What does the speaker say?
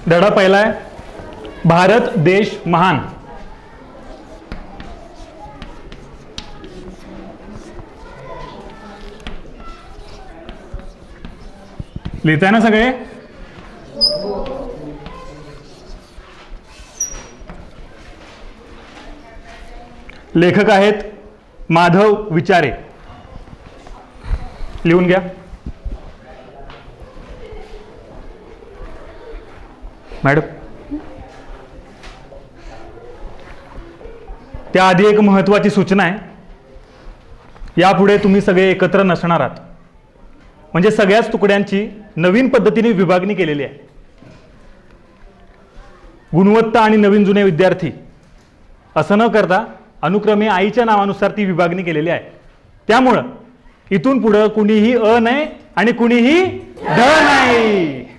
धडा पहिला आहे, भारत देश महान. लिहिताय ना सगळे? लेखक आहेत माधव विचारे. लिहून घ्या. मॅडम, त्याआधी एक महत्त्वाची सूचना आहे. यापुढे तुम्ही सगळे एकत्र नसणार आहात. म्हणजे सगळ्याच तुकड्यांची नवीन पद्धतीने विभागणी केलेली आहे. गुणवत्ता आणि नवीन जुने विद्यार्थी असं न करता अनुक्रमे आईच्या नावानुसार ती विभागणी केलेली आहे. त्यामुळं इथून पुढं कुणीही अ नाही आणि कुणीही ध नाही.